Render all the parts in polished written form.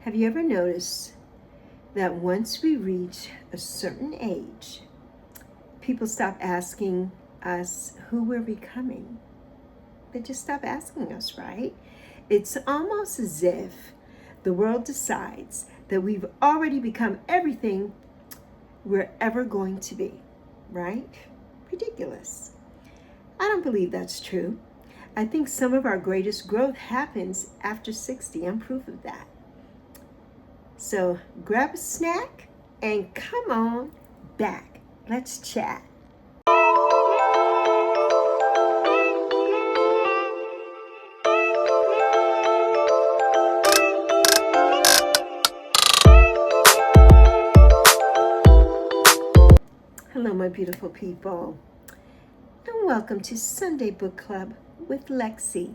Have you ever noticed that once we reach a certain age, people stop asking us who we're becoming? They just stop asking us, right? It's almost as if the world decides that we've already become everything we're ever going to be, right? Ridiculous. I don't believe that's true. I think some of our greatest growth happens after 60. I'm proof of that. So grab a snack and come on back. Let's chat. Hello, my beautiful people, and welcome to Sunday Book Club with Lexi.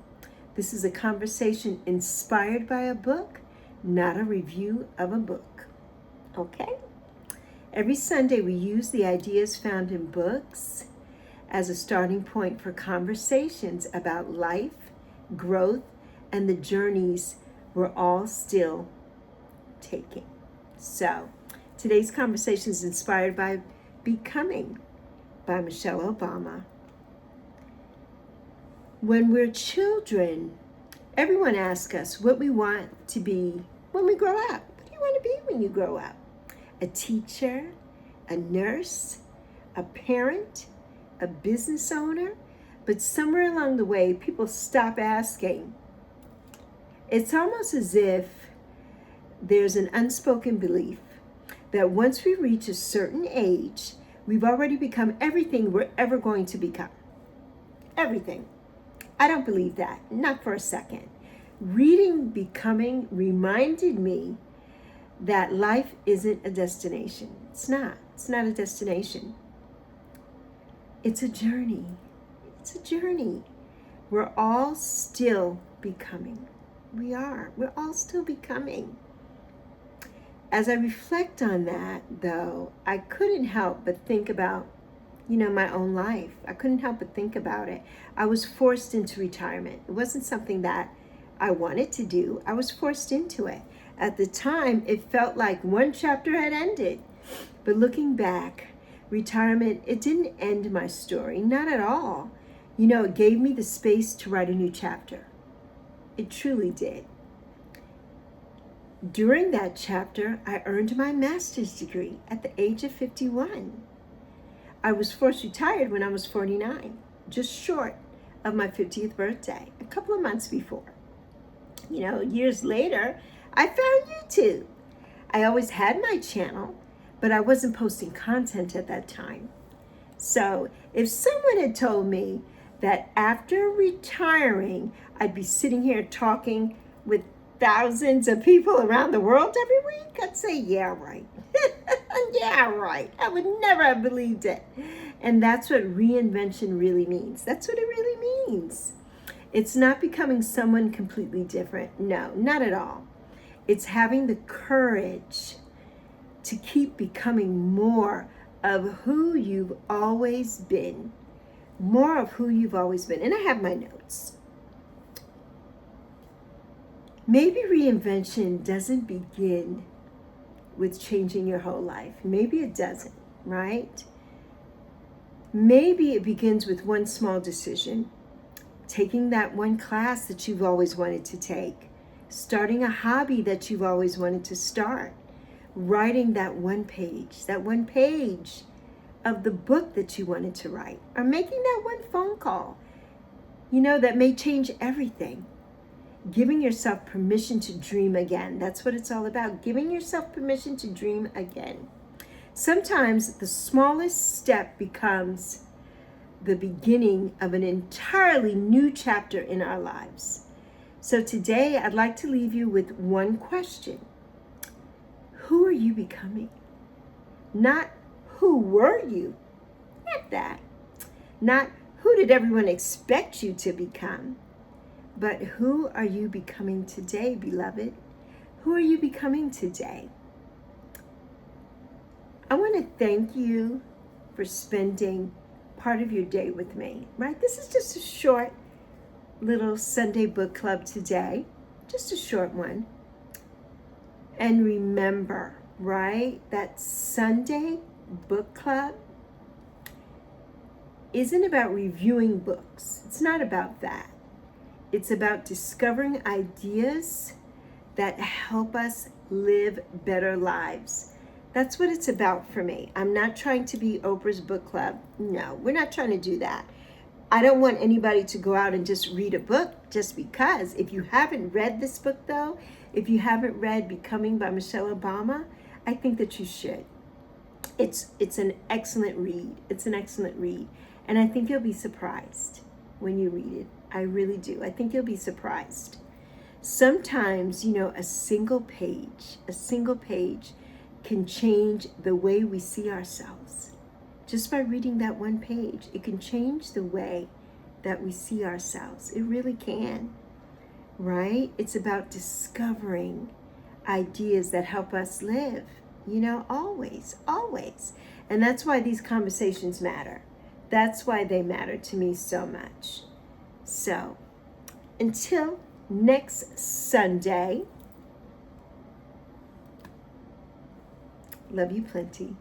This is a conversation inspired by a book, not a review of a book. Okay? Every Sunday we use the ideas found in books as a starting point for conversations about life, growth, and the journeys we're all still taking. So, today's conversation is inspired by Becoming by Michelle Obama. When we're children, everyone asks us what we want to be when we grow up. What do you want to be when you grow up? A teacher, a nurse, a parent, a business owner? But somewhere along the way, people stop asking. It's almost as if there's an unspoken belief that once we reach a certain age, we've already become everything we're ever going to become. Everything. I don't believe that, not for a second. Reading Becoming reminded me that life isn't a destination. It's not a destination. It's a journey. It's a journey. We're all still becoming. We're all still becoming. As I reflect on that, though, I couldn't help but think about, my own life. I couldn't help but think about it. I was forced into retirement. It wasn't something that I wanted to do. I was forced into it. At the time, it felt like one chapter had ended. But looking back, retirement, it didn't end my story. Not at all. It gave me the space to write a new chapter. It truly did. During that chapter, I earned my master's degree at the age of 51. I was forced retired when I was 49, just short of my 50th birthday, a couple of months before. Years later, I found YouTube. I always had my channel, but I wasn't posting content at that time. So if someone had told me that after retiring, I'd be sitting here talking with thousands of people around the world every week, I'd say, yeah, right. Yeah, right. I would never have believed it. And that's what reinvention really means. That's what it really means. It's not becoming someone completely different. No, not at all. It's having the courage to keep becoming more of who you've always been. More of who you've always been. And I have my notes. Maybe reinvention doesn't begin with changing your whole life. Maybe it doesn't, right? Maybe it begins with one small decision. Taking that one class that you've always wanted to take. Starting a hobby that you've always wanted to start. Writing that one page of the book that you wanted to write. Or making that one phone call, that may change everything. Giving yourself permission to dream again. That's what it's all about. Giving yourself permission to dream again. Sometimes the smallest step becomes the beginning of an entirely new chapter in our lives. So today I'd like to leave you with one question. Who are you becoming? Not who were you? Not that. Not who did everyone expect you to become? But who are you becoming today, beloved? Who are you becoming today? I want to thank you for spending part of your day with me, right? This is just a short little Sunday book club today, just a short one. And remember, right, that Sunday book club isn't about reviewing books. It's not about that. It's about discovering ideas that help us live better lives. That's what it's about for me. I'm not trying to be Oprah's book club. No, we're not trying to do that. I don't want anybody to go out and just read a book just because. If you haven't read this book, though, if you haven't read Becoming by Michelle Obama, I think that you should. It's an excellent read. It's an excellent read. And I think you'll be surprised when you read it. I really do. I think you'll be surprised. Sometimes, a single page can change the way we see ourselves. Just by reading that one page, it can change the way that we see ourselves. It really can, right? It's about discovering ideas that help us live, always, always. And that's why these conversations matter. That's why they matter to me so much. So, until next Sunday, love you plenty.